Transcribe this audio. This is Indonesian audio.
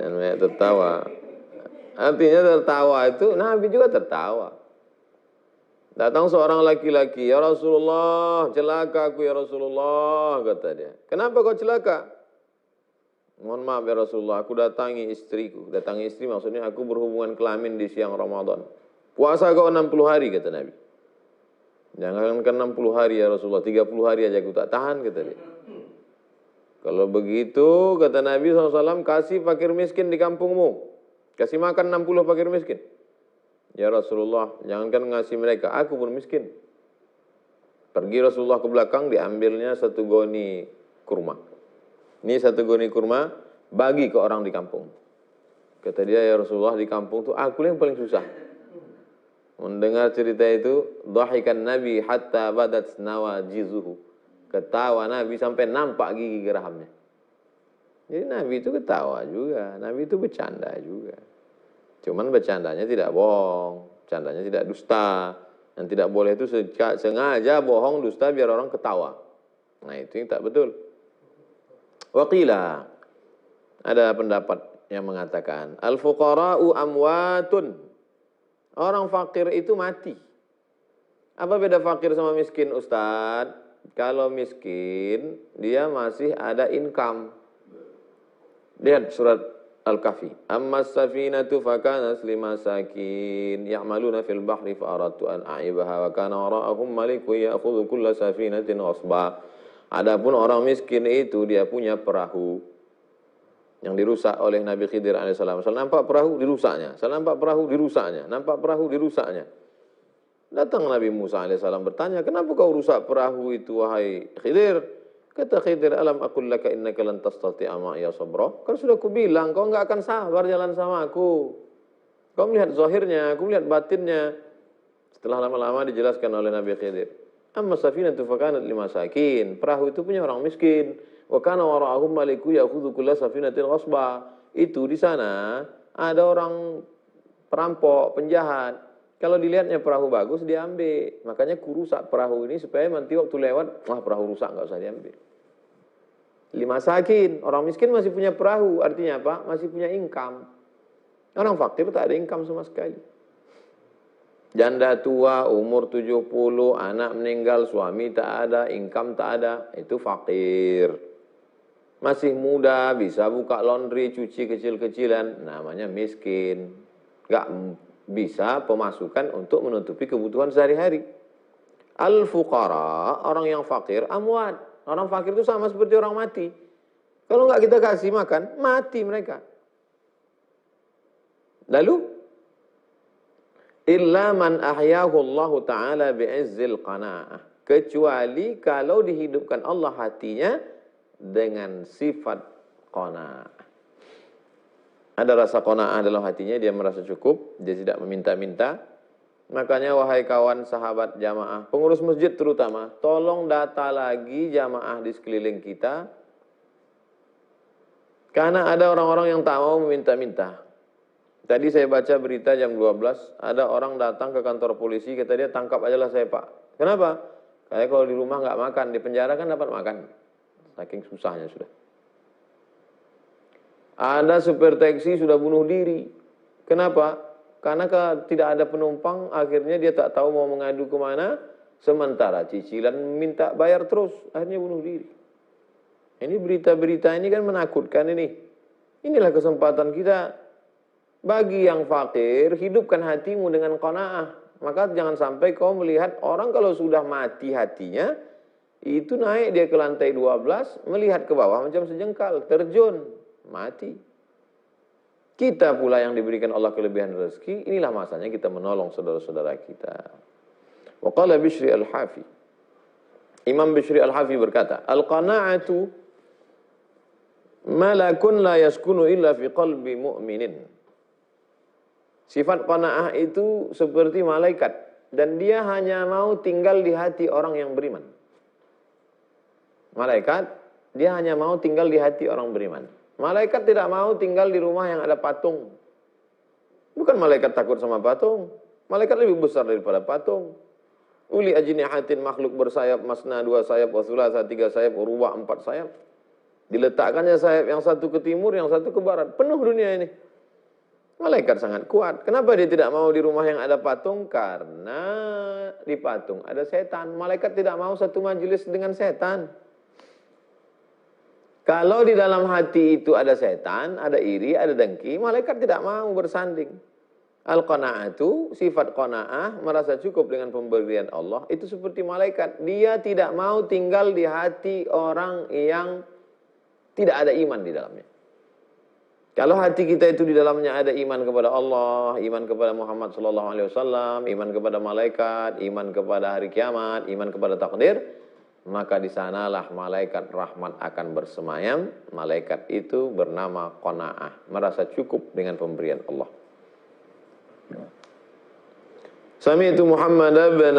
Namanya tertawa. Artinya tertawa itu, Nabi juga tertawa. Datang seorang laki-laki, ya Rasulullah, celaka aku ya Rasulullah, kata dia. Kenapa kau celaka? Mohon maaf ya Rasulullah, aku datangi istriku. Datangi istri maksudnya aku berhubungan kelamin di siang Ramadan. Puasa kau 60 hari, kata Nabi. Jangankan 60 hari ya Rasulullah, 30 hari aja aku tak tahan, kata dia. Kalau begitu, kata Nabi SAW, kasih fakir miskin di kampungmu. Kasih makan 60 fakir miskin. Ya Rasulullah, jangankan ngasih mereka, aku pun miskin. Pergi Rasulullah ke belakang, diambilnya satu goni kurma. Ini satu goni kurma, bagi ke orang di kampung. Kata dia, ya Rasulullah, di kampung itu aku yang paling susah. Mendengar cerita itu, dhahikan Nabi hatta badat nawajizuhu. Ketawa Nabi sampai nampak gigi gerahamnya. Jadi Nabi itu ketawa juga, Nabi itu bercanda juga. Cuman bercandanya tidak bohong, bercandanya tidak dusta. Yang tidak boleh itu sengaja bohong, dusta biar orang ketawa. Nah itu yang tak betul. Waqila, ada pendapat yang mengatakan, al-fuqara'u amwatun. Orang fakir itu mati. Apa beda fakir sama miskin, Ustaz? Kalau miskin, dia masih ada income. Lihat surat Al-Kahfi. Amma as-safinatu fakanat limasakin ya'maluna fil bahri fa'aradtu an a'ibaha wa kana wara'ahum malikun ya'khudhu kulla safinatin ghasba. Adapun orang miskin itu dia punya perahu yang dirusak oleh Nabi Khidir alaihissalam. Saya nampak perahu dirusaknya, saya nampak perahu dirusaknya, nampak perahu dirusaknya. Datang Nabi Musa alaihissalam bertanya, kenapa kau rusak perahu itu wahai Khidir? Kata Khidir, alam aqul laka innaka lan tastati'a ma'iya sabra. Kan sudah aku bilang kau enggak akan sabar jalan sama aku. Kau melihat zahirnya, aku melihat batinnya. Setelah lama-lama dijelaskan oleh Nabi Khidir. Amma safinatu fakanat limasakin. Perahu itu punya orang miskin. Wa kana wara'ahum maliku ya'khudhu kulla safinatin ghasba. Itu di sana ada orang perampok, penjahat. Kalau dilihatnya perahu bagus, diambil. Makanya kurusak perahu ini supaya nanti waktu lewat, wah perahu rusak, nggak usah diambil. Limasakin, orang miskin masih punya perahu. Artinya apa? Masih punya income. Orang fakir tak ada income sama sekali. Janda tua, umur 70, anak meninggal, suami tak ada, income tak ada. Itu fakir. Masih muda, bisa buka laundry, cuci kecil-kecilan. Namanya miskin. Nggak bisa pemasukan untuk menutupi kebutuhan sehari-hari. Al-fuqara, orang yang fakir, amwat. Orang fakir itu sama seperti orang mati. Kalau nggak kita kasih makan, mati mereka. Lalu, illa man ahyahu Allah Ta'ala bi'izzil qana'ah. Kecuali kalau dihidupkan Allah hatinya dengan sifat qana'ah. Ada rasa qanaah dalam hatinya, dia merasa cukup, dia tidak meminta-minta. Makanya wahai kawan, sahabat, jamaah, pengurus masjid terutama, tolong data lagi jamaah di sekeliling kita. Karena ada orang-orang yang tak mau meminta-minta. Tadi saya baca berita jam 12, ada orang datang ke kantor polisi, kata dia, tangkap aja lah saya Pak. Kenapa? Kayak kalau di rumah nggak makan, di penjara kan dapat makan. Saking susahnya sudah. Ada supir taksi sudah bunuh diri. Kenapa? Karena tidak ada penumpang, akhirnya dia tak tahu mau mengadu kemana. Sementara cicilan minta bayar terus, akhirnya bunuh diri. Ini berita-berita ini kan menakutkan ini. Inilah kesempatan kita. Bagi yang fakir, hidupkan hatimu dengan qanaah. Maka jangan sampai kau melihat orang kalau sudah mati hatinya, itu naik dia ke lantai 12, melihat ke bawah macam sejengkal, terjun. Mati. Kita pula yang diberikan Allah kelebihan rezeki, inilah masanya kita menolong saudara-saudara kita. Wa qala Bishri al-Hafi. Imam Bishri al-Hafi berkata, al-qana'atu malakun la yaskunu illa fi qalbi mu'minin. Sifat qanaah itu seperti malaikat dan dia hanya mau tinggal di hati orang yang beriman. Malaikat, dia hanya mau tinggal di hati orang beriman. Malaikat tidak mau tinggal di rumah yang ada patung. Bukan malaikat takut sama patung. Malaikat lebih besar daripada patung. Uli ajnihatin, makhluk bersayap, masna 2 sayap, wa thulatha 3 sayap, wa ruba' 4 sayap. Diletakkannya sayap yang satu ke timur, yang satu ke barat. Penuh dunia ini. Malaikat sangat kuat. Kenapa dia tidak mau di rumah yang ada patung? Karena di patung ada setan. Malaikat tidak mau satu majelis dengan setan. Kalau di dalam hati itu ada setan, ada iri, ada dengki, malaikat tidak mau bersanding. Al-qana'atu, sifat qana'ah, merasa cukup dengan pemberian Allah, itu seperti malaikat. Dia tidak mau tinggal di hati orang yang tidak ada iman di dalamnya. Kalau hati kita itu di dalamnya ada iman kepada Allah, iman kepada Muhammad SAW, iman kepada malaikat, iman kepada hari kiamat, iman kepada takdir, maka di sanalah malaikat rahmat akan bersemayam. Malaikat itu bernama qanaah, merasa cukup dengan pemberian Allah. Sami'tu Muhammad bin